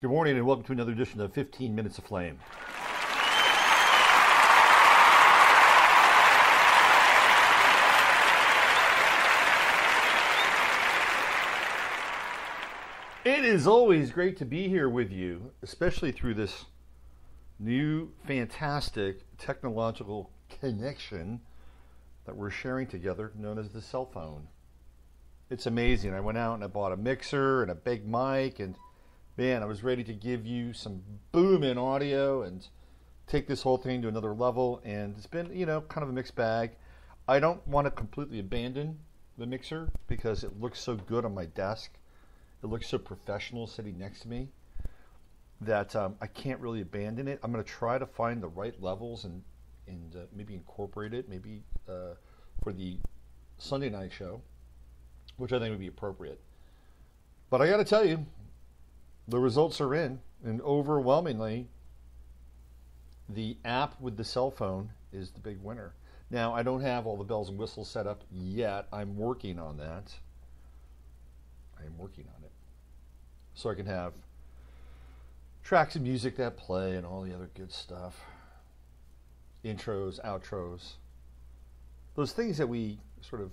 Good morning and welcome to another edition of 15 Minutes of Flame. It is always great to be here with you, especially through this new fantastic technological connection that we're sharing together known as the cell phone. It's amazing. I went out and I bought a mixer and a big mic, and man, I was ready to give you some booming audio and take this whole thing to another level, and it's been, kind of a mixed bag. I don't want to completely abandon the mixer because it looks so good on my desk. It looks so professional sitting next to me that I can't really abandon it. I'm going to try to find the right levels and maybe incorporate it, maybe for the Sunday night show, which I think would be appropriate. But I got to tell you, the results are in, and overwhelmingly, the app with the cell phone is the big winner. Now, I don't have all the bells and whistles set up yet. I'm working on that. I am working on it. So I can have tracks of music that play and all the other good stuff. Intros, outros. Those things that we sort of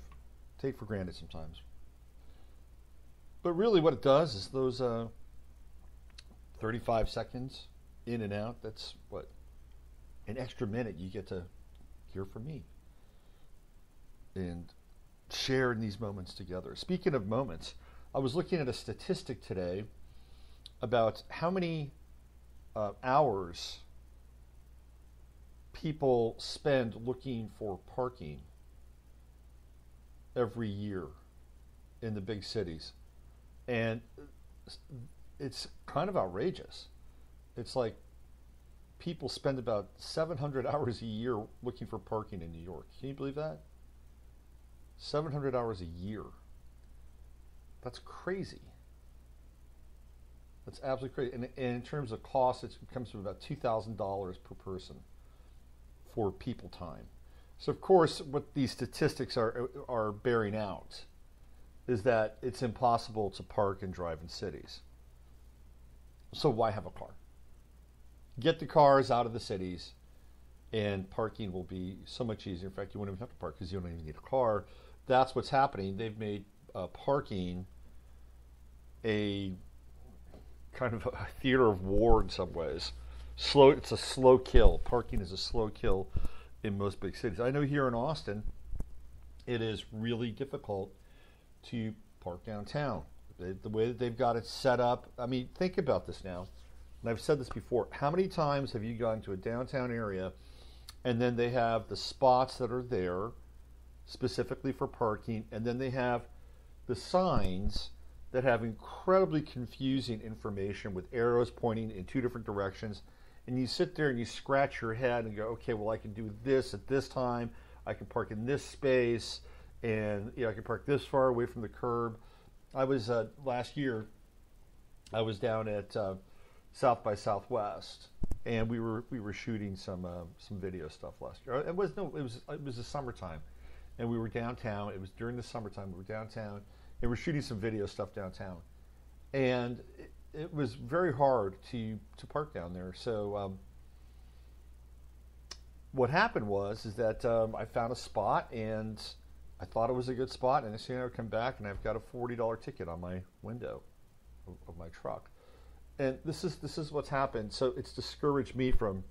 take for granted sometimes. But really what it does is those 35 seconds in and out, that's what, an extra minute you get to hear from me and share in these moments together. Speaking of moments, I was looking at a statistic today about how many hours people spend looking for parking every year in the big cities. And it's kind of outrageous. It's like people spend about 700 hours a year looking for parking in New York. Can you believe that? 700 hours a year. That's crazy. That's absolutely crazy. And in terms of cost, it comes to about $2,000 per person for people time. So of course, what these statistics are bearing out is that it's impossible to park and drive in cities. So why have a car? Get the cars out of the cities, and parking will be so much easier. In fact, you won't even have to park because you don't even need a car. That's what's happening. They've made parking a kind of a theater of war in some ways. It's a slow kill. Parking is a slow kill in most big cities. I know here in Austin, it is really difficult to park downtown. The way that they've got it set up, I mean, think about this now. And I've said this before. How many times have you gone to a downtown area and then they have the spots that are there specifically for parking, and then they have the signs that have incredibly confusing information with arrows pointing in two different directions, and you sit there and you scratch your head and go, okay, well, I can do this at this time, I can park in this space, and I can park this far away from the curb. I was last year, I was down at South by Southwest, and we were shooting some video stuff last year. It was the summertime, and we were downtown. It was during the summertime. We were downtown, and we're shooting some video stuff downtown, and it was very hard to park down there. So what happened was that I found a spot, and I thought it was a good spot, and I would come back, and I've got a $40 ticket on my window of my truck. And this is what's happened. So it's discouraged me from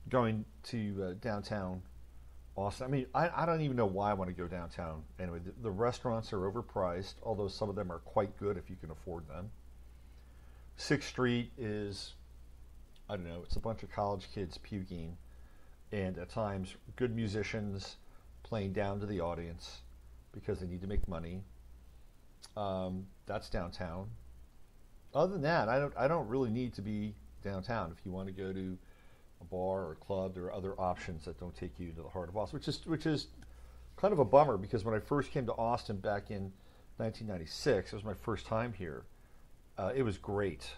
going to downtown Austin. I mean, I don't even know why I want to go downtown. Anyway, the restaurants are overpriced, although some of them are quite good if you can afford them. 6th Street is, I don't know, it's a bunch of college kids puking, and at times good musicians playing down to the audience because they need to make money. That's downtown. Other than that, I don't really need to be downtown. If you want to go to a bar or a club, there are other options that don't take you to the heart of Austin, which is kind of a bummer, because when I first came to Austin back in 1996, it was my first time here. It was great.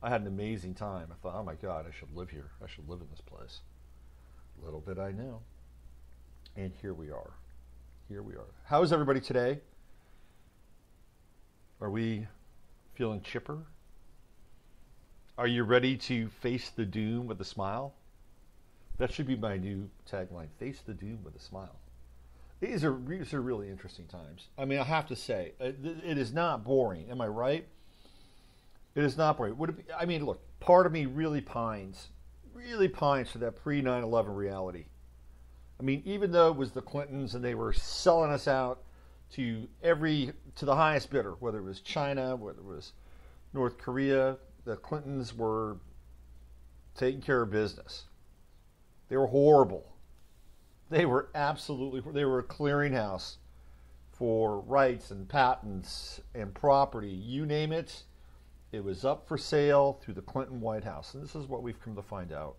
I had an amazing time. I thought, oh my God, I should live here. I should live in this place. Little did I know. And here we are. Here we are. How is everybody today? Are we feeling chipper? Are you ready to face the doom with a smile? That should be my new tagline. Face the doom with a smile. These are really interesting times. I mean, I have to say, it is not boring. Am I right? It is not boring. Would it be, I mean, look, part of me really pines for that pre-9/11 reality. I mean, even though it was the Clintons and they were selling us out to the highest bidder, whether it was China, whether it was North Korea, the Clintons were taking care of business. They were horrible. They were a clearinghouse for rights and patents and property. You name it, it was up for sale through the Clinton White House. And this is what we've come to find out.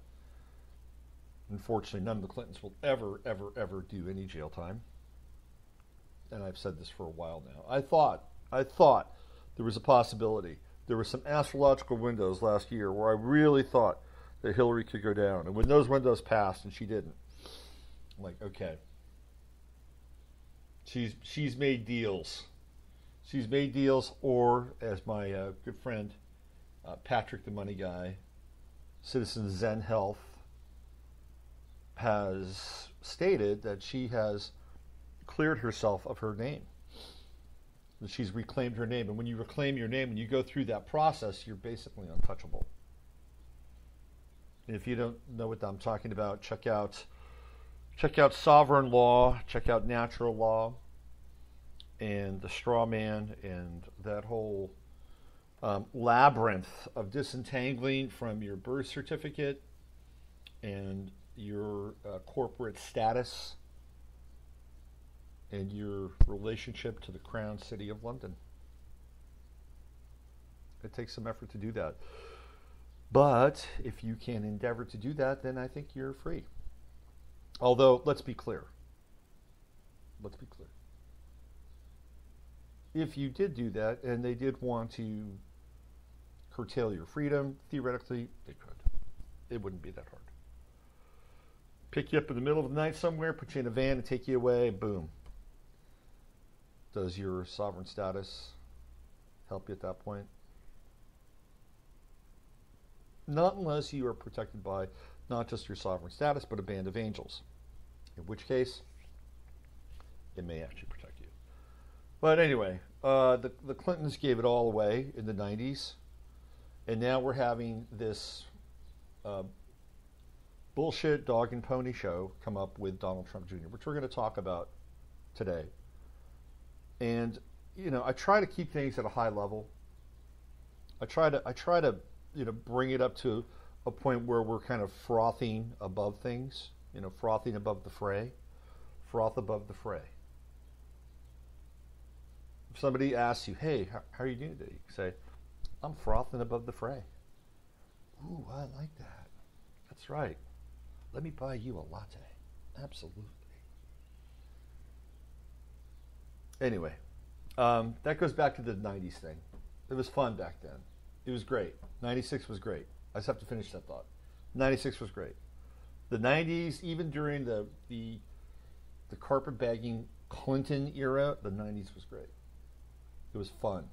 Unfortunately, none of the Clintons will ever, ever, ever do any jail time. And I've said this for a while now. I thought there was a possibility. There were some astrological windows last year where I really thought that Hillary could go down. And when those windows passed and she didn't, I'm like, okay. She's made deals. She's made deals, or as my good friend Patrick the Money Guy, Citizen Zen Health, has stated that she has cleared herself of her name. That she's reclaimed her name. And when you reclaim your name and you go through that process, you're basically untouchable. And if you don't know what I'm talking about, check out sovereign law, check out natural law, and the straw man, and that whole labyrinth of disentangling from your birth certificate and your corporate status and your relationship to the Crown City of London. It takes some effort to do that. But if you can endeavor to do that, then I think you're free. Although, let's be clear. If you did do that and they did want to curtail your freedom, theoretically, they could. It wouldn't be that hard. Pick you up in the middle of the night somewhere, put you in a van and take you away, boom. Does your sovereign status help you at that point? Not unless you are protected by not just your sovereign status, but a band of angels. In which case, it may actually protect you. But anyway, the Clintons gave it all away in the 90s. And now we're having this bullshit dog and pony show come up with Donald Trump Jr., which we're going to talk about today. And, you know, I try to keep things at a high level. I try to bring it up to a point where we're kind of frothing above things, frothing above the fray, froth above the fray. If somebody asks you, hey, how are you doing today? You can say, I'm frothing above the fray. Ooh, I like that. That's right. Let me buy you a latte. Absolutely. Anyway, that goes back to the 90s thing. It was fun back then. It was great. 96 was great. I just have to finish that thought. 96 was great. The 90s, even during the carpetbagging Clinton era, the 90s was great. It was fun.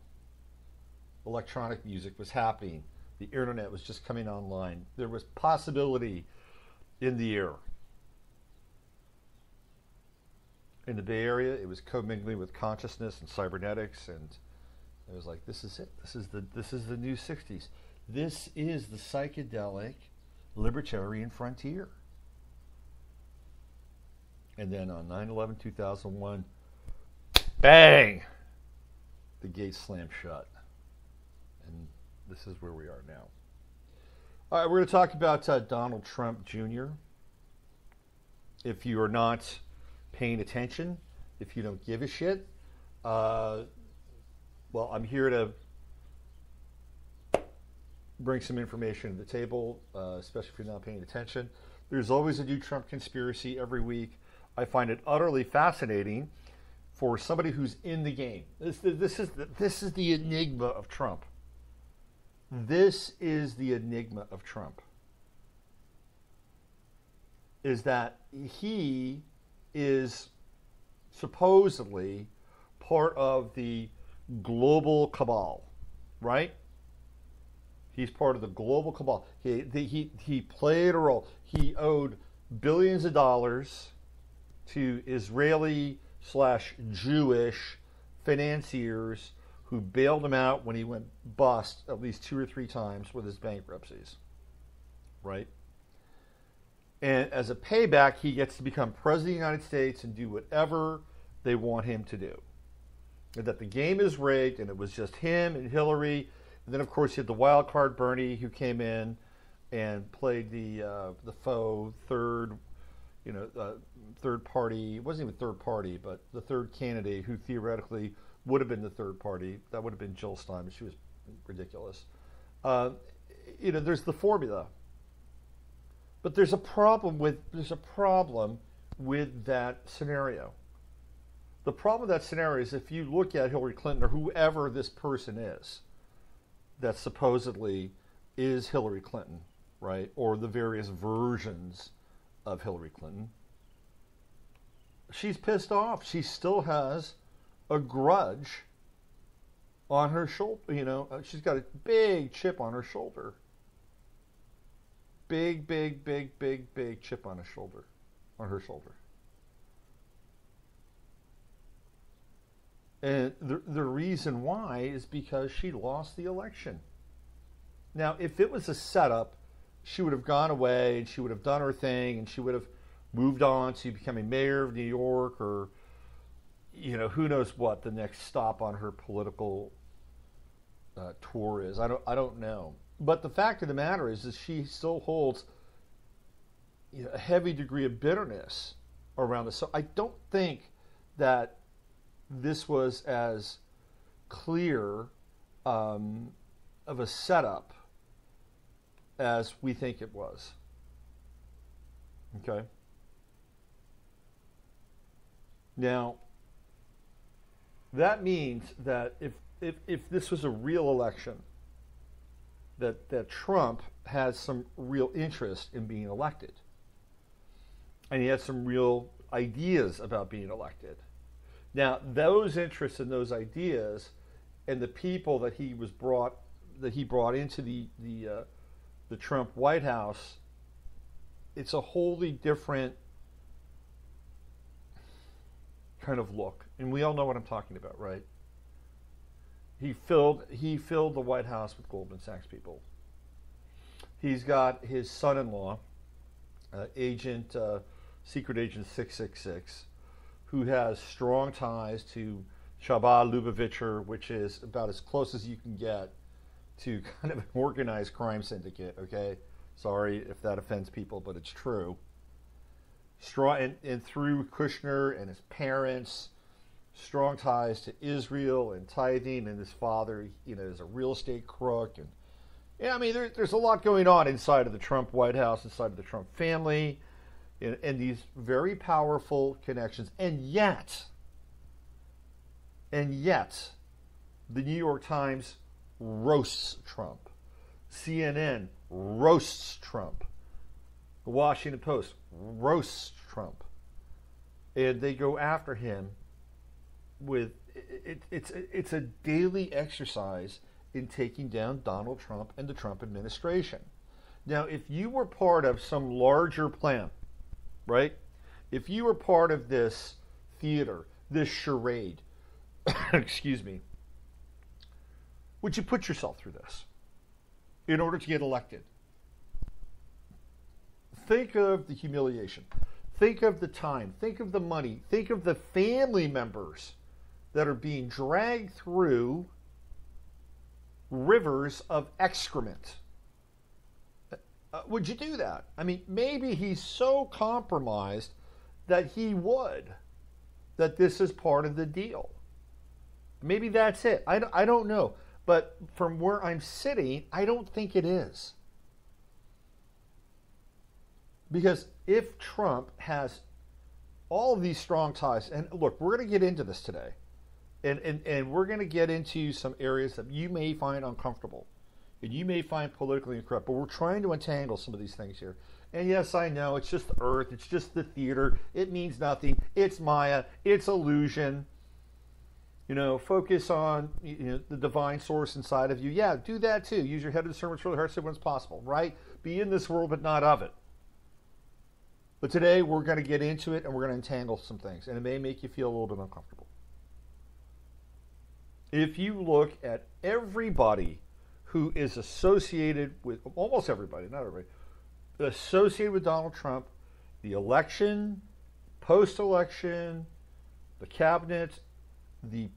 Electronic music was happening. The internet was just coming online. There was possibility in the air. In the Bay Area, it was commingling with consciousness and cybernetics, and it was like, this is it. This is the new 60s. This is the psychedelic libertarian frontier. And then on 9/11/2001, bang! The gates slammed shut. And this is where we are now. All right, we're going to talk about Donald Trump Jr. If you are not paying attention, if you don't give a shit, well, I'm here to bring some information to the table, especially if you're not paying attention. There's always a new Trump conspiracy every week. I find it utterly fascinating for somebody who's in the game. This is the enigma of Trump. This is the enigma of Trump. Is that he is supposedly part of the global cabal, right? He's part of the global cabal. He played a role. He owed billions of dollars to Israeli/Jewish financiers who bailed him out when he went bust at least 2 or 3 times with his bankruptcies, right? And as a payback, he gets to become president of the United States and do whatever they want him to do. And that the game is rigged, and it was just him and Hillary. And then, of course, you had the wild card Bernie, who came in and played the faux third party. It wasn't even third party, but the third candidate who theoretically would have been the third party. That would have been Jill Stein, but she was ridiculous. There's the formula. But there's a problem with that scenario. The problem with that scenario is if you look at Hillary Clinton or whoever this person is that supposedly is Hillary Clinton, right, or the various versions of Hillary Clinton, she's pissed off. She still has a grudge on her shoulder. She's got a big chip on her shoulder. Big chip on her shoulder. And the reason why is because she lost the election. Now, if it was a setup, she would have gone away and she would have done her thing and she would have moved on to becoming mayor of New York or, who knows what the next stop on her political tour is. I don't know. But the fact of the matter is she still holds a heavy degree of bitterness around this. So I don't think that this was as clear of a setup as we think it was. Okay? Now, that means that if this was a real election, that Trump has some real interest in being elected. And he has some real ideas about being elected. Now, those interests and those ideas and the people that he brought into the Trump White House, it's a wholly different kind of look. And we all know what I'm talking about, right? He filled the White House with Goldman Sachs people. He's got his son-in-law, Secret Agent 666, who has strong ties to Shabbat Lubavitcher, which is about as close as you can get to kind of an organized crime syndicate, okay? Sorry if that offends people, but it's true. And through Kushner and his parents, strong ties to Israel and tithing, and his father, is a real estate crook. And there's a lot going on inside of the Trump White House, inside of the Trump family, and these very powerful connections. And yet, the New York Times roasts Trump. CNN roasts Trump. The Washington Post roasts Trump. And they go after him with it's a daily exercise in taking down Donald Trump and the Trump administration. Now, if you were part of some larger plan, right? If you were part of this theater, this charade, excuse me, would you put yourself through this in order to get elected? Think of the humiliation. Think of the time. Think of the money. Think of the family members that are being dragged through rivers of excrement. Would you do that? Maybe he's so compromised that that this is part of the deal. Maybe that's it. I don't know. But from where I'm sitting, I don't think it is. Because if Trump has all of these strong ties, and look, we're going to get into this today, and we're going to get into some areas that you may find uncomfortable, and you may find politically incorrect, but we're trying to untangle some of these things here. And yes, I know, it's just the earth, it's just the theater, it means nothing, it's Maya, it's illusion. Focus on the divine source inside of you. Yeah, do that too. Use your head of discernment for the heart when it's possible, right? Be in this world, but not of it. But today we're going to get into it and we're going to entangle some things, and it may make you feel a little bit uncomfortable. If you look at everybody who is associated with, almost everybody, not everybody, associated with Donald Trump, the election, post-election, the cabinet, the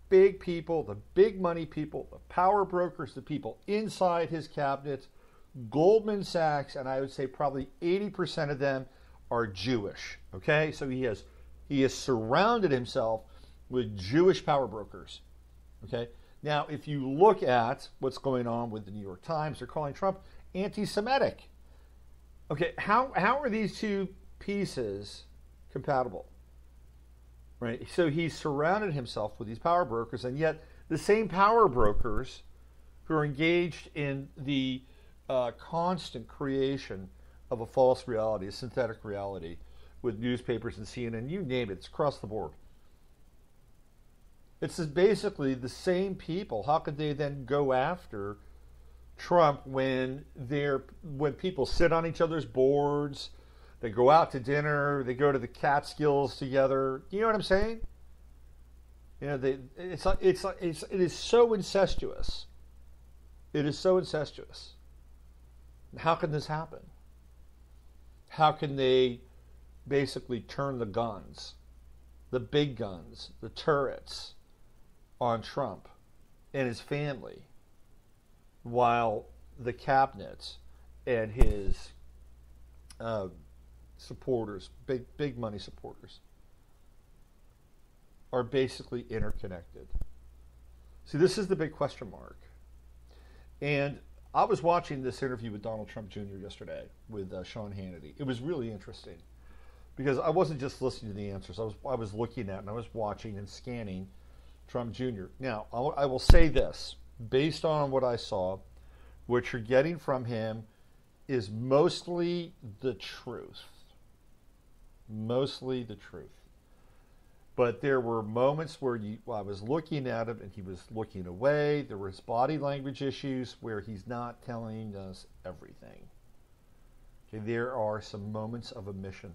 big people, the big money people, the power brokers, the people inside his cabinet, Goldman Sachs, and I would say probably 80% of them are Jewish. Okay, so he has surrounded himself with Jewish power brokers. Okay, now if you look at what's going on with the New York Times, they're calling Trump anti-Semitic. Okay, how are these two pieces compatible? Right, so he's surrounded himself with these power brokers, and yet the same power brokers who are engaged in the constant creation of a false reality, a synthetic reality, with newspapers and CNN, you name it, it's across the board. It's basically the same people. How could they then go after Trump when people sit on each other's boards? They go out to dinner. They go to the Catskills together. You know what I'm saying? It is so incestuous. It is so incestuous. How can this happen? How can they basically turn the guns, the big guns, the turrets, on Trump and his family, while the cabinet and his supporters, big money supporters, are basically interconnected? See, this is the big question mark. And I was watching this interview with Donald Trump Jr. yesterday with Sean Hannity. It was really interesting because I wasn't just listening to the answers. I was looking at and I was watching and scanning Trump Jr. Now, I will say this, based on what I saw, what you're getting from him is mostly the truth. Mostly the truth. But there were moments where I was looking at him and he was looking away. There was body language issues where he's not telling us everything. Okay, there are some moments of omission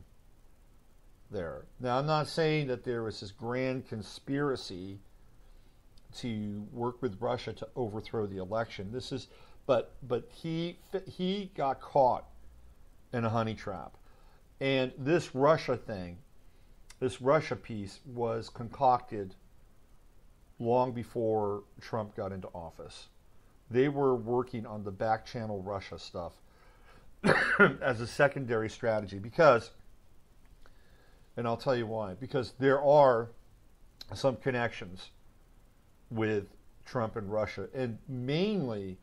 there. Now, I'm not saying that there was this grand conspiracy to work with Russia to overthrow the election. But he got caught in a honey trap. And this Russia thing, this Russia piece was concocted long before Trump got into office. They were working on the back channel Russia stuff as a secondary strategy because, and I'll tell you why, because there are some connections with Trump and Russia, and mainly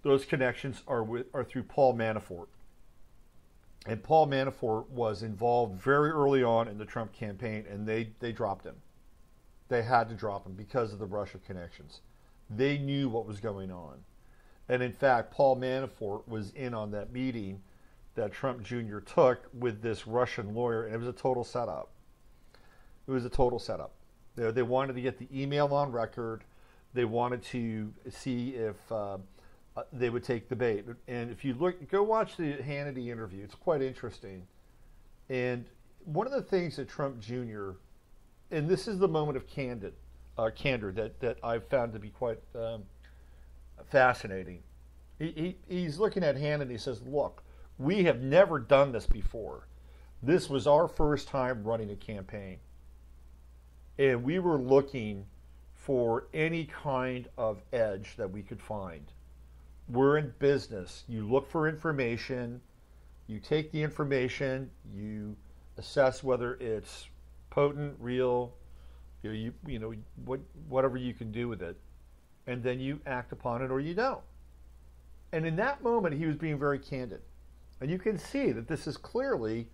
those connections are through Paul Manafort. And Paul Manafort was involved very early on in the Trump campaign, and they dropped him. They had to drop him because of the Russia connections. They knew what was going on. And in fact, Paul Manafort was in on that meeting that Trump Jr. took with this Russian lawyer, and it was a total setup. It was a total setup. They wanted to get the email on record. They wanted to see if they would take the bait. And if you go watch the Hannity interview. It's quite interesting. And one of the things that Trump Jr., and this is the moment of candor that I've found to be quite fascinating. He's looking at Hannity and he says, look, we have never done this before. This was our first time running a campaign. And we were looking for any kind of edge that we could find. We're in business. You look for information, you take the information, you assess whether it's potent, real, whatever you can do with it, and then you act upon it or you don't. And in that moment, he was being very candid. And you can see that this is clearly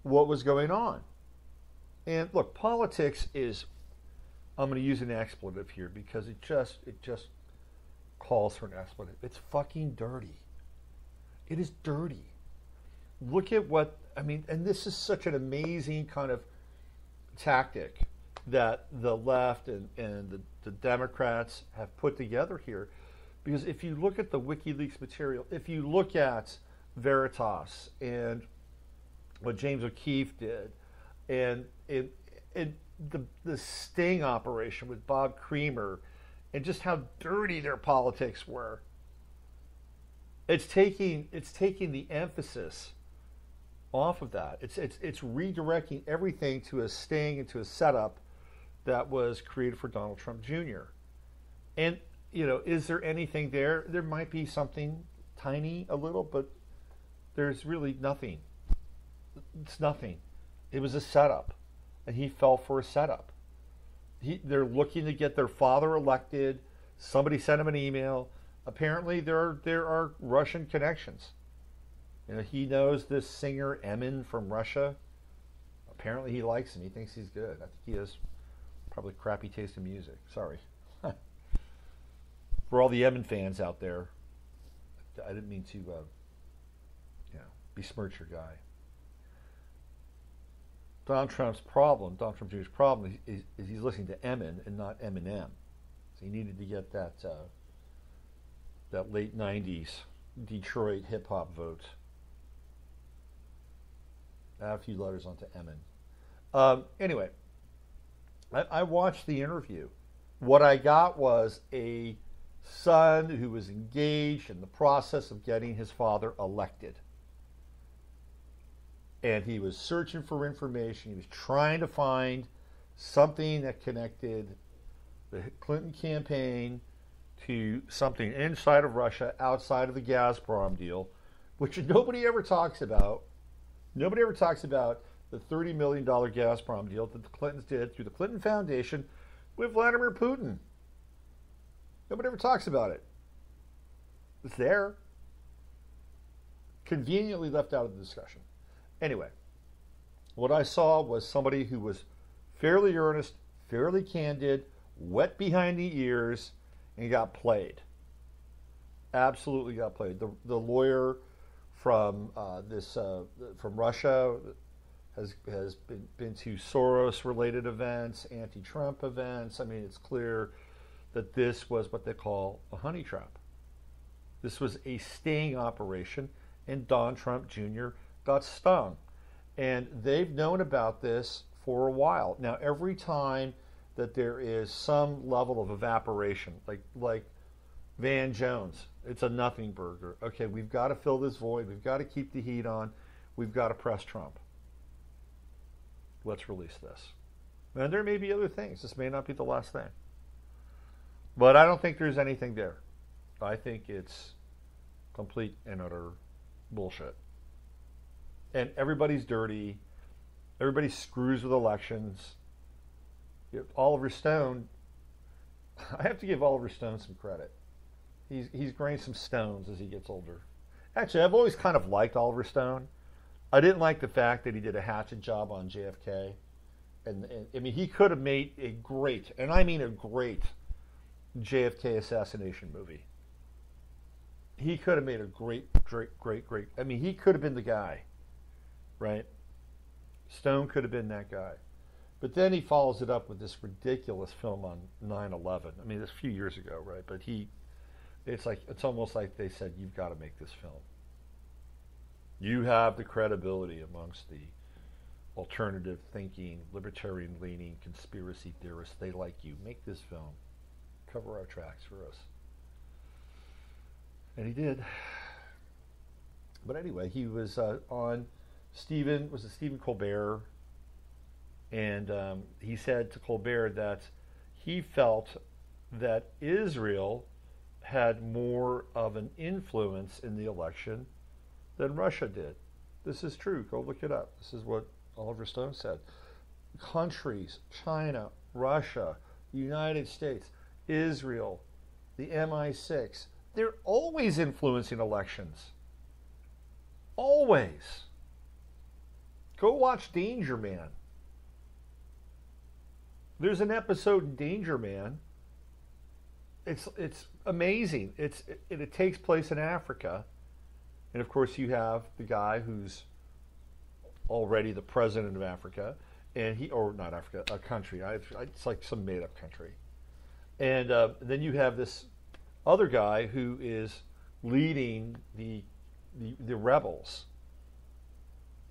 what was going on. And look, politics is, I'm going to use an expletive here because it just calls for an expletive. It's fucking dirty. It is dirty. Look at and this is such an amazing kind of tactic that the left and the Democrats have put together here. Because if you look at the WikiLeaks material, if you look at Veritas and what James O'Keefe did, and the sting operation with Bob Creamer, and just how dirty their politics were, it's taking the emphasis off of that. It's redirecting everything to a sting and to a setup that was created for Donald Trump Jr. And is there anything there? There might be something tiny, a little, but there's really nothing. It's nothing. It was a setup, and he fell for a setup. They're looking to get their father elected. Somebody sent him an email. Apparently, there are Russian connections. He knows this singer Emin from Russia. Apparently, he likes him. He thinks he's good. I think he has probably crappy taste in music. Sorry. For all the Emin fans out there, I didn't mean to besmirch your guy. Donald Trump Jr.'s problem is he's listening to Emin and not Eminem. So he needed to get that late 90s Detroit hip-hop vote. Add a few letters onto Emin. Anyway, I watched the interview. What I got was a son who was engaged in the process of getting his father elected. And he was searching for information. He was trying to find something that connected the Clinton campaign to something inside of Russia, outside of the Gazprom deal, which nobody ever talks about. Nobody ever talks about the $30 million Gazprom deal that the Clintons did through the Clinton Foundation with Vladimir Putin. Nobody ever talks about it. It's there. Conveniently left out of the discussion. Anyway, what I saw was somebody who was fairly earnest, fairly candid, wet behind the ears, and got played. Absolutely got played. The lawyer from from Russia has been to Soros-related events, anti-Trump events. I mean, it's clear that this was what they call a honey trap. This was a sting operation, and Don Trump Jr. got stung. And they've known about this for a while. Now, every time that there is some level of evaporation, like Van Jones, it's a nothing burger. Okay, we've got to fill this void. We've got to keep the heat on. We've got to press Trump. Let's release this. And there may be other things. This may not be the last thing. But I don't think there's anything there. I think it's complete and utter bullshit. And everybody's dirty. Everybody screws with elections. Oliver Stone, I have to give Oliver Stone some credit. He's growing some stones as he gets older. Actually, I've always kind of liked Oliver Stone. I didn't like the fact that he did a hatchet job on JFK. And I mean, he could have made a great, and I mean a great, JFK assassination movie. He could have made a great. I mean, he could have been the guy, right? Stone could have been that guy. But then he follows it up with this ridiculous film on 9/11. I mean, it's a few years ago, right? But it's almost like they said, you've got to make this film. You have the credibility amongst the alternative thinking, libertarian leaning, conspiracy theorists. They like you. Make this film. Cover our tracks for us. And he did. But anyway, he was on Stephen Colbert? And he said to Colbert that he felt that Israel had more of an influence in the election than Russia did. This is true. Go look it up. This is what Oliver Stone said. Countries, China, Russia, the United States, Israel, the MI6, they're always influencing elections. Always. Go watch Danger Man. There's an episode in Danger Man. It's amazing. It takes place in Africa. And of course you have the guy who's already the president of Africa. and or not Africa, a country. It's like some made-up country. And then you have this other guy who is leading the rebels,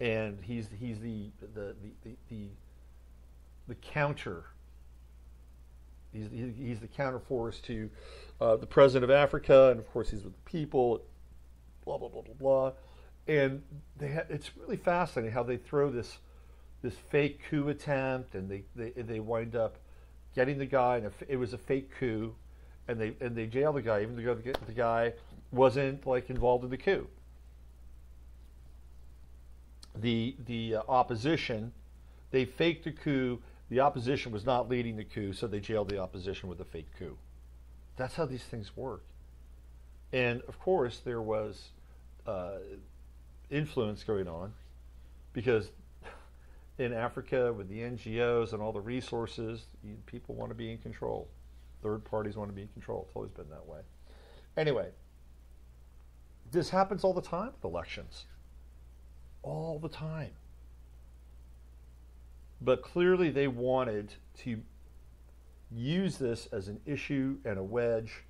and he's the counter. He's the counterforce to the president of Africa, and of course he's with the people. Blah blah blah blah blah, and it's really fascinating how they throw this fake coup attempt, and they wind up getting the guy, and it was a fake coup, and they jail the guy, even though the guy wasn't like involved in the coup. The opposition, they faked the coup. The opposition was not leading the coup, so they jailed the opposition with a fake coup. That's how these things work. And of course, there was influence going on, because in Africa, with the NGOs and all the resources, people want to be in control. Third parties want to be in control. It's always been that way. Anyway, this happens all the time with elections. All the time. But clearly they wanted to use this as an issue and a wedge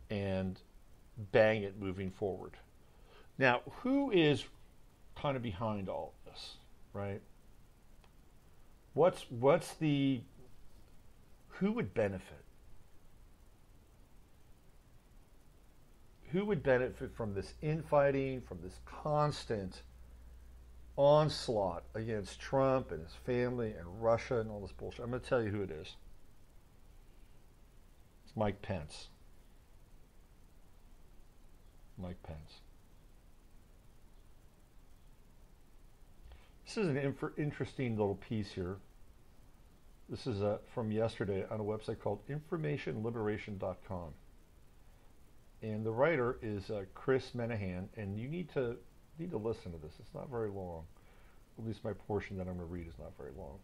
and bang it moving forward. Now, who is kind of behind all of this, right? Who would benefit? Who would benefit from this infighting, from this constant onslaught against Trump and his family and Russia and all this bullshit? I'm going to tell you who it is. It's Mike Pence. Mike Pence. This is an interesting little piece here. This is from yesterday on a website called informationliberation.com. And the writer is Chris Menahan, and you need to listen to this. It's not very long. At least my portion that I'm going to read is not very long.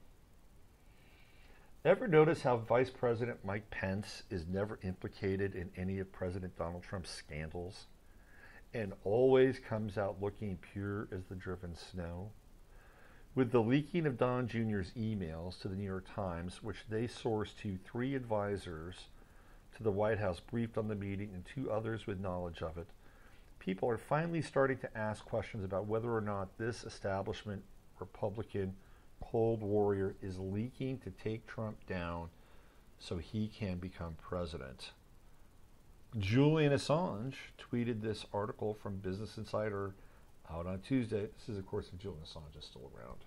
Ever notice how Vice President Mike Pence is never implicated in any of President Donald Trump's scandals and always comes out looking pure as the driven snow? With the leaking of Don Jr.'s emails to the New York Times, which they sourced to 3 advisors to the White House briefed on the meeting and 2 others with knowledge of it, people are finally starting to ask questions about whether or not this establishment Republican Cold Warrior is leaking to take Trump down so he can become president. Julian Assange tweeted this article from Business Insider out on Tuesday. This is, of course, if Julian Assange is still around.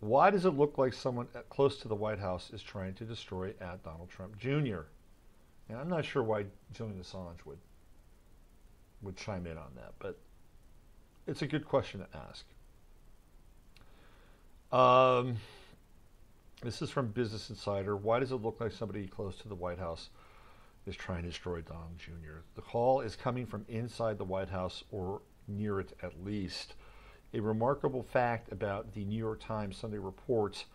Why does it look like someone close to the White House is trying to destroy Donald Trump Jr.? And I'm not sure why Julian Assange would chime in on that, but it's a good question to ask. This is from Business Insider. Why does it look like somebody close to the White House is trying to destroy Donald Jr.? The call is coming from inside the White House, or near it at least. A remarkable fact about the New York Times Sunday reports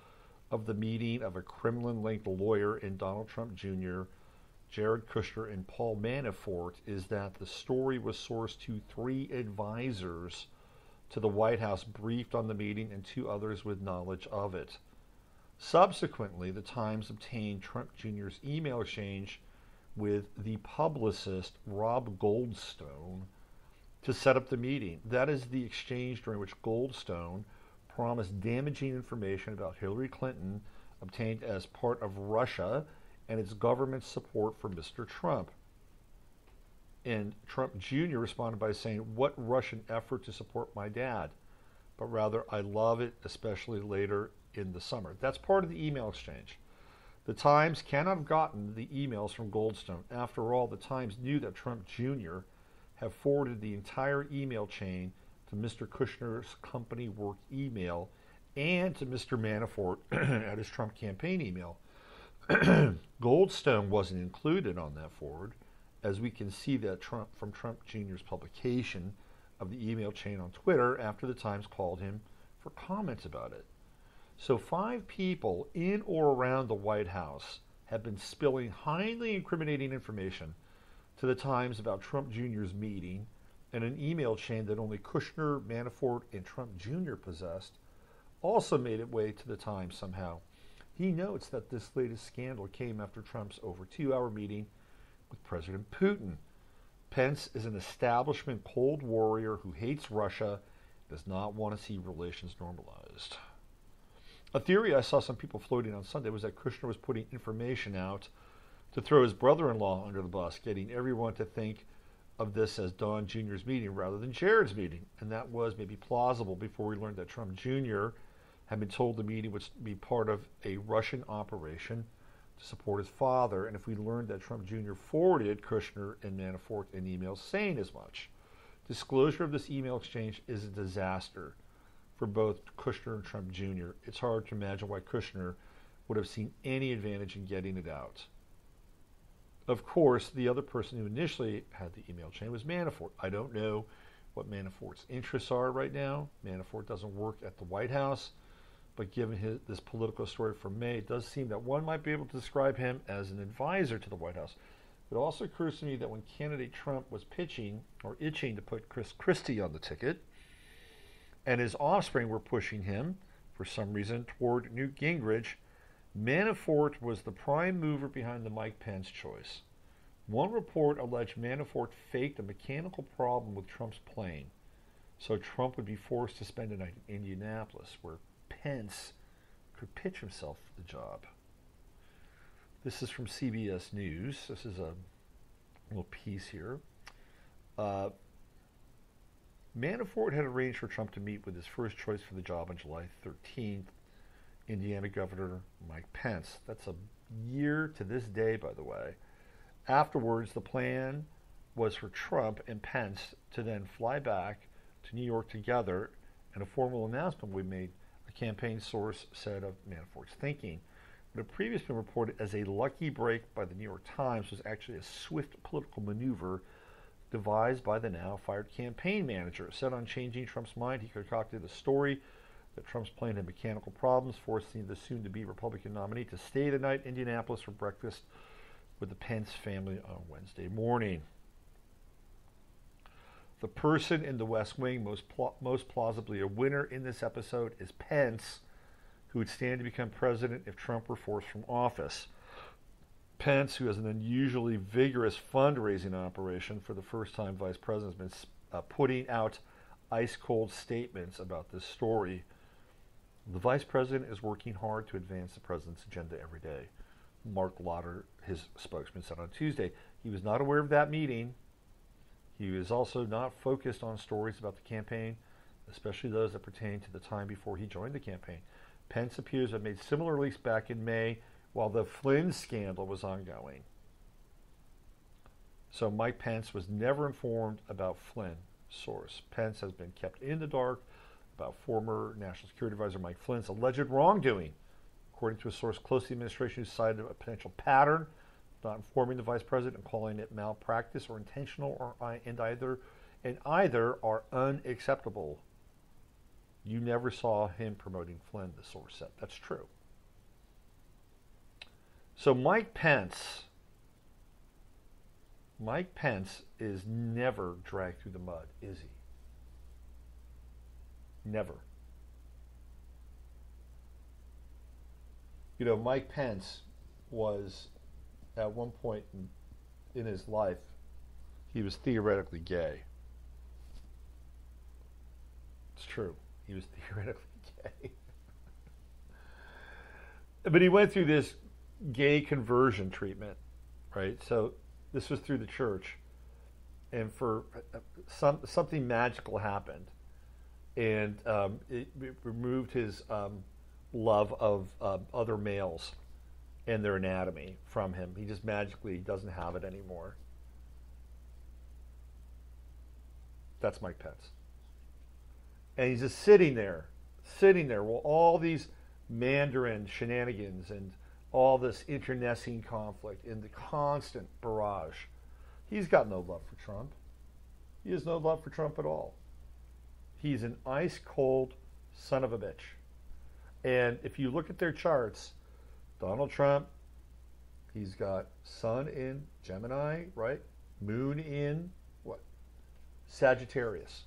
of the meeting of a Kremlin-linked lawyer and Donald Trump Jr., Jared Kushner, and Paul Manafort is that the story was sourced to 3 advisors to the White House briefed on the meeting and 2 others with knowledge of it. Subsequently, the Times obtained Trump Jr.'s email exchange with the publicist Rob Goldstone to set up the meeting. That is the exchange during which Goldstone promised damaging information about Hillary Clinton obtained as part of Russia and its government support for Mr. Trump. And Trump Jr. responded by saying, "What Russian effort to support my dad? But rather, I love it, especially later in the summer." That's part of the email exchange. The Times cannot have gotten the emails from Goldstone. After all, the Times knew that Trump Jr. have forwarded the entire email chain to Mr. Kushner's company work email and to Mr. Manafort at his Trump campaign email. Goldstone wasn't included on that forward, as we can see that from Trump Jr.'s publication of the email chain on Twitter after the Times called him for comments about it. So 5 people in or around the White House have been spilling highly incriminating information to the Times about Trump Jr.'s meeting and an email chain that only Kushner, Manafort, and Trump Jr. possessed, also made its way to the Times somehow. He notes that this latest scandal came after Trump's over 2-hour meeting with President Putin. Pence is an establishment Cold Warrior who hates Russia, does not want to see relations normalized. A theory I saw some people floating on Sunday was that Kushner was putting information out to throw his brother-in-law under the bus, getting everyone to think of this as Don Jr.'s meeting rather than Jared's meeting. And that was maybe plausible before we learned that Trump Jr. had been told the meeting would be part of a Russian operation to support his father, and if we learned that Trump Jr. forwarded Kushner and Manafort an email saying as much. Disclosure of this email exchange is a disaster for both Kushner and Trump Jr. It's hard to imagine why Kushner would have seen any advantage in getting it out. Of course, the other person who initially had the email chain was Manafort. I don't know what Manafort's interests are right now. Manafort doesn't work at the White House. But given this political story from May, it does seem that one might be able to describe him as an advisor to the White House. It also occurs to me that when candidate Trump was pitching or itching to put Chris Christie on the ticket, and his offspring were pushing him, for some reason, toward Newt Gingrich, Manafort was the prime mover behind the Mike Pence choice. One report alleged Manafort faked a mechanical problem with Trump's plane, so Trump would be forced to spend a night in Indianapolis, where Pence could pitch himself for the job. This is from CBS News. This is a little piece here. Manafort had arranged for Trump to meet with his first choice for the job on July 13th, Indiana Governor Mike Pence. That's a year to this day, by the way. Afterwards, the plan was for Trump and Pence to then fly back to New York together, and a formal announcement we made, a campaign source said of Manafort's thinking. What had previously been reported as a lucky break by the New York Times was actually a swift political maneuver devised by the now fired campaign manager. Set on changing Trump's mind, he concocted a story that Trump's plane had mechanical problems, forcing the soon-to-be Republican nominee to stay the night in Indianapolis for breakfast with the Pence family on Wednesday morning. The person in the West Wing most plausibly a winner in this episode is Pence, who would stand to become president if Trump were forced from office. Pence, who has an unusually vigorous fundraising operation, for the first time vice president, has been putting out ice-cold statements about this story. The vice president is working hard to advance the president's agenda every day. Mark Lauder, his spokesman, said on Tuesday he was not aware of that meeting. He was also not focused on stories about the campaign, especially those that pertain to the time before he joined the campaign. Pence appears to have made similar leaks back in May while the Flynn scandal was ongoing. So Mike Pence was never informed about Flynn. Source: Pence has been kept in the dark about former National Security Advisor Mike Flynn's alleged wrongdoing, according to a source close to the administration who cited a potential pattern not informing the vice president and calling it malpractice or intentional, and either are unacceptable. You never saw him promoting Flynn, the source said. That's true. So Mike Pence is never dragged through the mud, is he? Never. You know, Mike Pence was, at one point in his life, he was theoretically gay. It's true. He was theoretically gay. But he went through this gay conversion treatment, right? So this was through the church. And for something magical happened. And it removed his love of other males and their anatomy from him. He just magically doesn't have it anymore. That's Mike Pence. And he's just sitting there while all these Mandarin shenanigans and all this internecine conflict and the constant barrage. He's got no love for Trump. He has no love for Trump at all. He's an ice-cold son of a bitch. And if you look at their charts, Donald Trump, he's got Sun in Gemini, right? Moon in, what? Sagittarius.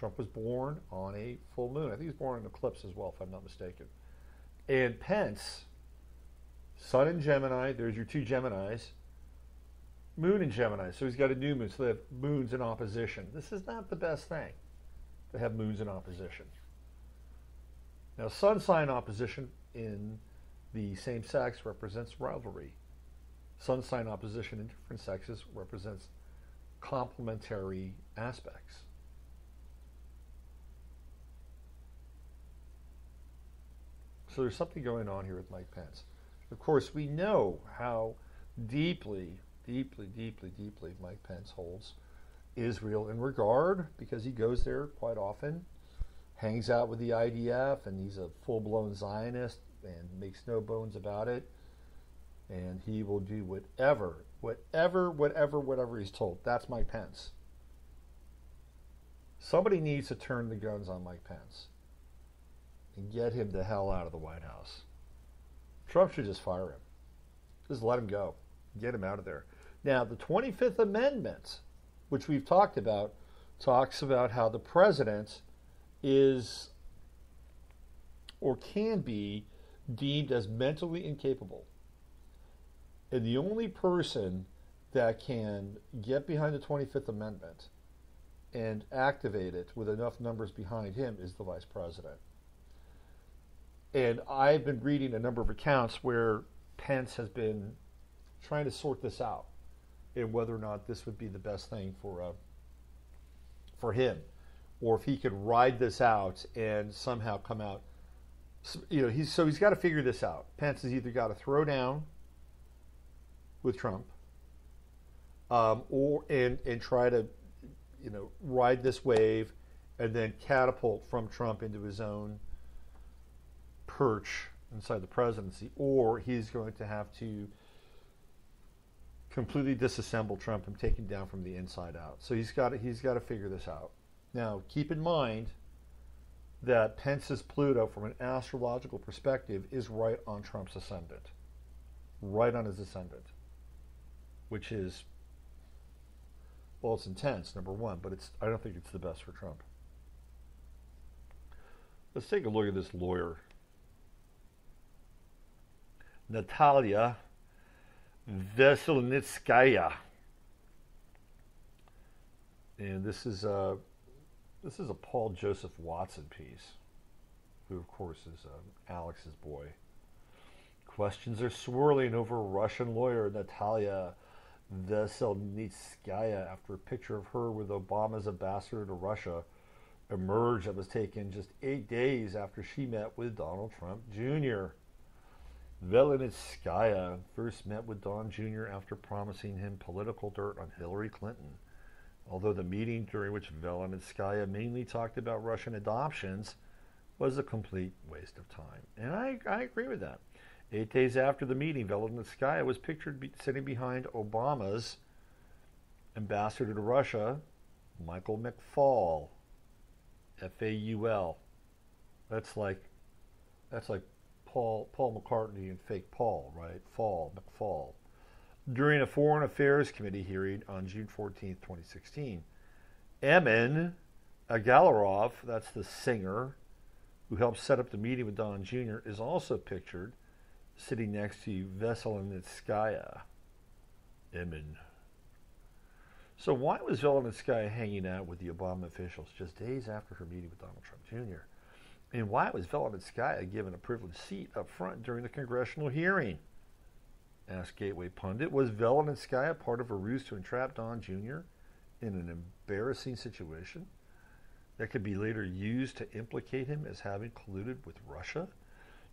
Trump was born on a full moon. I think he was born in an eclipse as well, if I'm not mistaken. And Pence, Sun in Gemini, there's your two Geminis, Moon in Gemini, so he's got a new moon, so they have moons in opposition. This is not the best thing to have moons in opposition. Now, Sun sign opposition in the same sex represents rivalry. Sun sign opposition in different sexes represents complementary aspects. So there's something going on here with Mike Pence. Of course, we know how deeply Mike Pence holds Israel in regard, because he goes there quite often, hangs out with the IDF, and he's a full-blown Zionist and makes no bones about it. And he will do whatever he's told. That's Mike Pence. Somebody needs to turn the guns on Mike Pence and get him the hell out of the White House. Trump should just fire him. Just let him go. Get him out of there. Now, the 25th Amendment, which we've talked about, talks about how the president is or can be deemed as mentally incapable. And the only person that can get behind the 25th Amendment and activate it with enough numbers behind him is the vice president. And I've been reading a number of accounts where Pence has been trying to sort this out and whether or not this would be the best thing for him, or if he could ride this out and somehow come out. He's got to figure this out. Pence has either got to throw down with Trump, or try to, ride this wave and then catapult from Trump into his own perch inside the presidency, or he's going to have to completely disassemble Trump and take him down from the inside out. So he's got to figure this out. Now, keep in mind that Pence's Pluto, from an astrological perspective, is right on Trump's ascendant, right on his ascendant, which is, well, it's intense, number one, but I don't think it's the best for Trump. Let's take a look at this lawyer, Natalia Veselin. And this is a Paul Joseph Watson piece, who of course is Alex's boy. Questions are swirling over Russian lawyer Natalia Veselin after a picture of her with Obama's ambassador to Russia emerged that was taken just 8 days after she met with Donald Trump Jr. Veselin first met with Don Jr. after promising him political dirt on Hillary Clinton. Although the meeting, during which Veselin mainly talked about Russian adoptions, was a complete waste of time. And I agree with that. 8 days after the meeting, Veselin was pictured sitting behind Obama's ambassador to Russia, Michael McFaul, F-A-U-L. That's like Paul McCartney and fake Paul, right? McFaul. During a Foreign Affairs Committee hearing on June 14, 2016, Emin Agalarov, that's the singer who helped set up the meeting with Don Jr., is also pictured sitting next to Veselin. Emin. So why was Veselin hanging out with the Obama officials just days after her meeting with Donald Trump Jr.? And why was Veselin given a privileged seat up front during the congressional hearing? Asked Gateway Pundit. Was Veselin part of a ruse to entrap Don Jr. in an embarrassing situation that could be later used to implicate him as having colluded with Russia?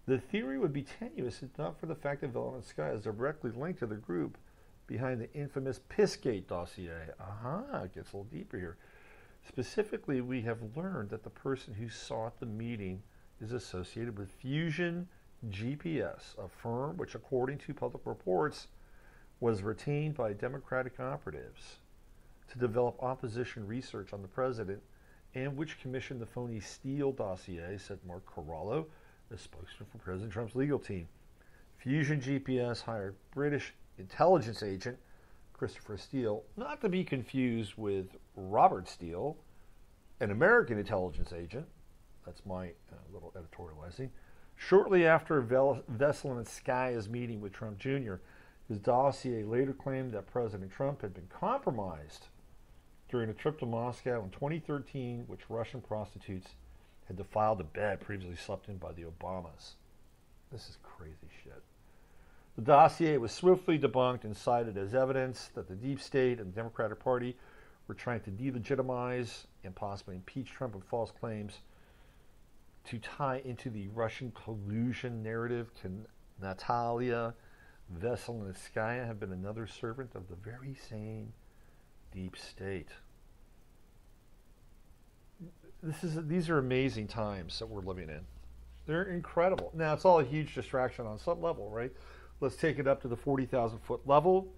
The theory would be tenuous if not for the fact that Veselin is directly linked to the group behind the infamous Pissgate dossier. It gets a little deeper here. Specifically, we have learned that the person who sought the meeting is associated with Fusion GPS, a firm which, according to public reports, was retained by Democratic operatives to develop opposition research on the president, and which commissioned the phony Steele dossier, said Mark Corallo, a spokesman for President Trump's legal team. Fusion GPS hired British intelligence agent Christopher Steele, not to be confused with Robert Steele, an American intelligence agent, that's my little editorializing, shortly after Veselin and Skaya's meeting with Trump Jr., his dossier later claimed that President Trump had been compromised during a trip to Moscow in 2013, which Russian prostitutes had defiled a bed previously slept in by the Obamas. This is crazy shit. The dossier was swiftly debunked and cited as evidence that the deep state and the Democratic Party were trying to delegitimize and possibly impeach Trump with false claims to tie into the Russian collusion narrative. Natalia Veselin and Skaya have been another servant of the very same deep state. These are amazing times that we're living in. They're incredible. Now, it's all a huge distraction on some level, right? Let's take it up to the 40,000-foot level.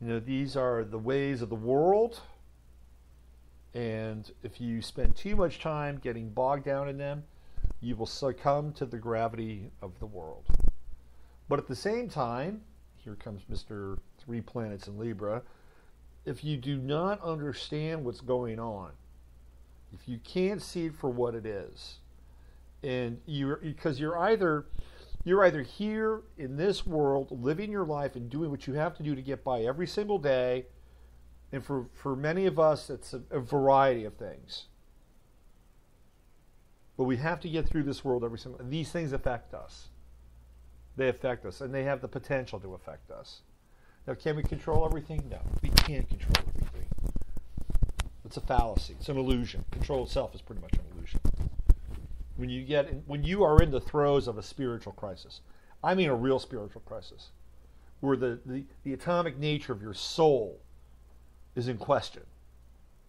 You know, these are the ways of the world. And if you spend too much time getting bogged down in them, you will succumb to the gravity of the world. But at the same time, here comes Mr. 3 Planets in Libra, if you do not understand what's going on, if you can't see it for what it is, and because you're either here in this world living your life and doing what you have to do to get by every single day, and for many of us it's a variety of things, but we have to get through this world every single. These things affect us. They affect us, and they have the potential to affect us. Now, can we control everything? No, we can't control everything. It's a fallacy. It's an illusion. Control itself is pretty much an illusion. When you are in the throes of a spiritual crisis, I mean a real spiritual crisis, where the atomic nature of your soul is in question,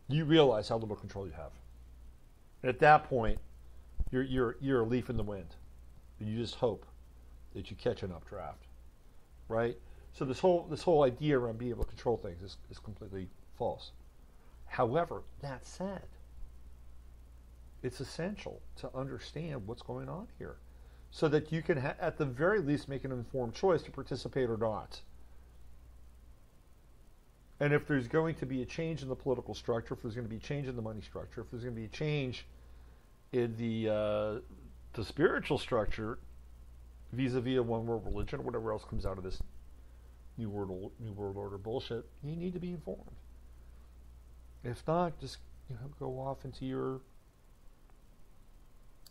you realize how little control you have. And at that point, you're a leaf in the wind, and you just hope that you catch an updraft, right? So this whole idea around being able to control things is completely false. However, that said, it's essential to understand what's going on here so that you can, at the very least, make an informed choice to participate or not. And if there's going to be a change in the political structure, if there's going to be a change in the money structure, if there's going to be a change in the spiritual structure vis-a-vis a one world religion or whatever else comes out of this New World Order bullshit, you need to be informed. If not, just go off into your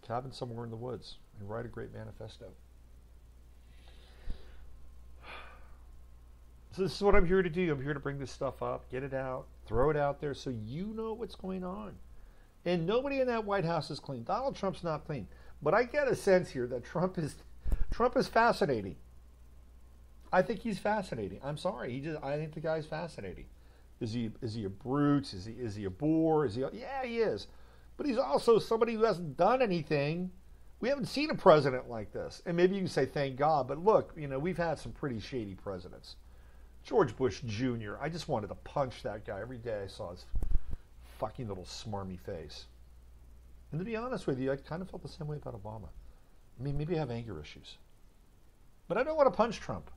cabin somewhere in the woods and write a great manifesto. So this is what I'm here to do. I'm here to bring this stuff up, get it out, throw it out there so you know what's going on. And nobody in that White House is clean. Donald Trump's not clean. But I get a sense here that Trump is fascinating. I think he's fascinating. I'm sorry. I think the guy's fascinating. Is he a brute? Is he a bore? Yeah, he is. But he's also somebody who hasn't done anything. We haven't seen a president like this. And maybe you can say thank God, but look, we've had some pretty shady presidents. George Bush Jr., I just wanted to punch that guy every day I saw his fucking little smarmy face. And to be honest with you, I kind of felt the same way about Obama. I mean, maybe I have anger issues. But I don't want to punch Trump.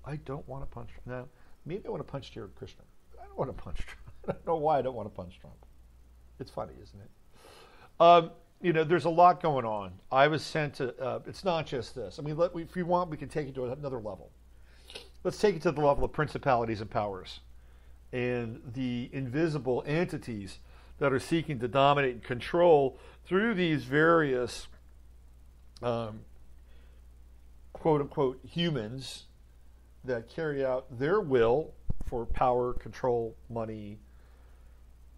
I don't want to punch Trump. Now, maybe I want to punch Jared Kushner. I don't want to punch Trump. I don't know why I don't want to punch Trump. It's funny, isn't it? There's a lot going on. I was sent to, it's not just this. I mean, if you want, we can take it to another level. Let's take it to the level of principalities and powers and the invisible entities that are seeking to dominate and control through these various quote-unquote humans that carry out their will for power, control, money,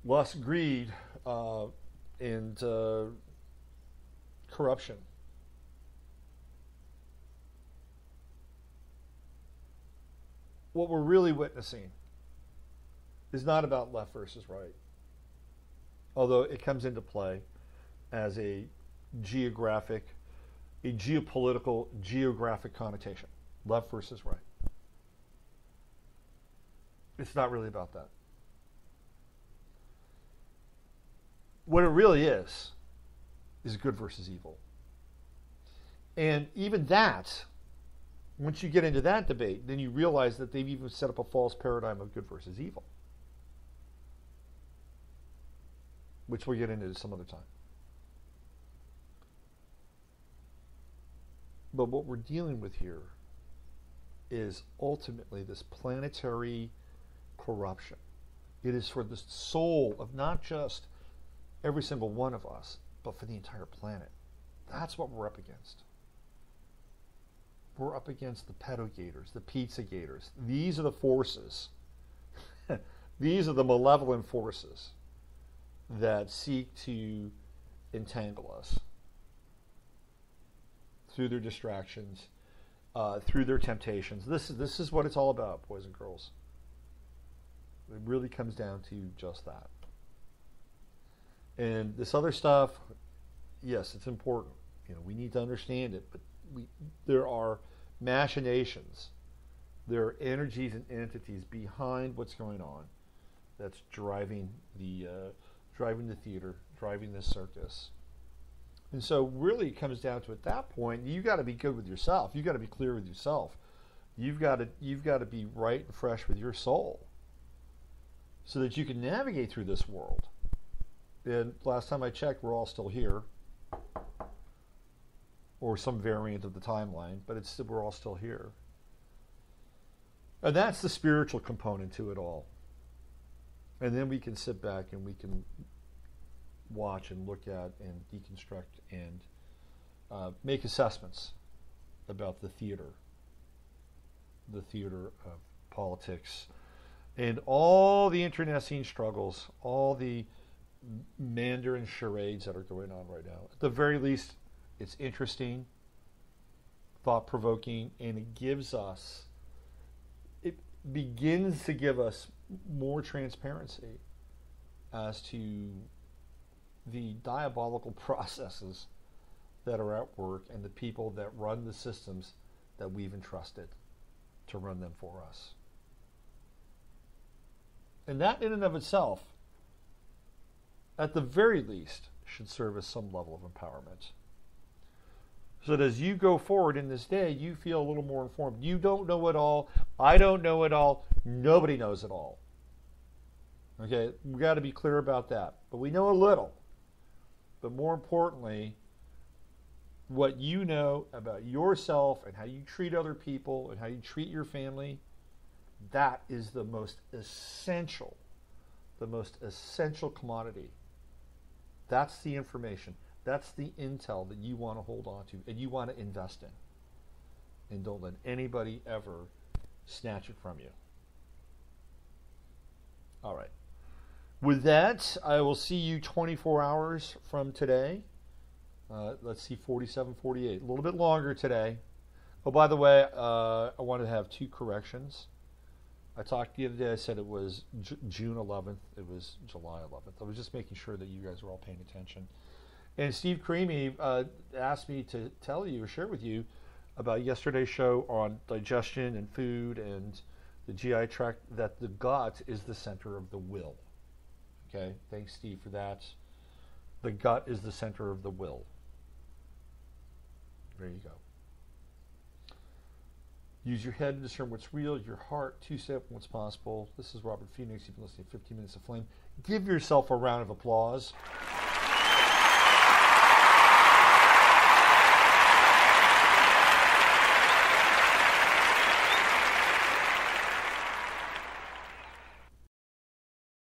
lust, greed, and corruption. What we're really witnessing is not about left versus right, although it comes into play as a geopolitical, geographic connotation, left versus right. It's not really about that. What it really is good versus evil. And even that, once you get into that debate, then you realize that they've even set up a false paradigm of good versus evil. which we'll get into some other time. But what we're dealing with here is ultimately this planetary corruption. It is for the soul of not just every single one of us, but for the entire planet. That's what we're up against. We're up against the pedo-gators, the pizza-gators. These are the forces. These are the malevolent forces that seek to entangle us through their distractions, through their temptations. This is what it's all about, boys and girls. It really comes down to just that. And this other stuff, yes, it's important. We need to understand it, but there are machinations. There are energies and entities behind what's going on that's driving the theater, driving this circus. And so really it comes down to, at that point, you got to be good with yourself. You got to be clear with yourself. You've got to be right and fresh with your soul so that you can navigate through this world. And last time I checked, we're all still here, or some variant of the timeline, but we're all still here. And that's the spiritual component to it all. And then we can sit back and we can watch and look at and deconstruct and make assessments about the theater of politics, and all the internecine struggles, all the Mandarin charades that are going on right now. At the very least, it's interesting, thought-provoking, and it begins to give us more transparency as to the diabolical processes that are at work and the people that run the systems that we've entrusted to run them for us. And that in and of itself, at the very least, should serve as some level of empowerment. So that as you go forward in this day, you feel a little more informed. You don't know it all. I don't know it all. Nobody knows it all. Okay, we've got to be clear about that. But we know a little. But more importantly, what you know about yourself and how you treat other people and how you treat your family, that is the most essential commodity. That's the information. That's the intel that you want to hold on to and you want to invest in. And don't let anybody ever snatch it from you. All right. With that, I will see you 24 hours from today. Let's see, 47:48. A little bit longer today. Oh, by the way, I wanted to have two corrections. I talked the other day, I said it was June 11th. It was July 11th. I was just making sure that you guys were all paying attention. And Steve Creamy asked me to tell you or share with you about yesterday's show on digestion and food and the GI tract, that the gut is the center of the will. Okay, thanks, Steve, for that. The gut is the center of the will. There you go. Use your head to discern what's real, your heart to step what's possible. This is Robert Phoenix. You've been listening to 15 Minutes of Flame. Give yourself a round of applause.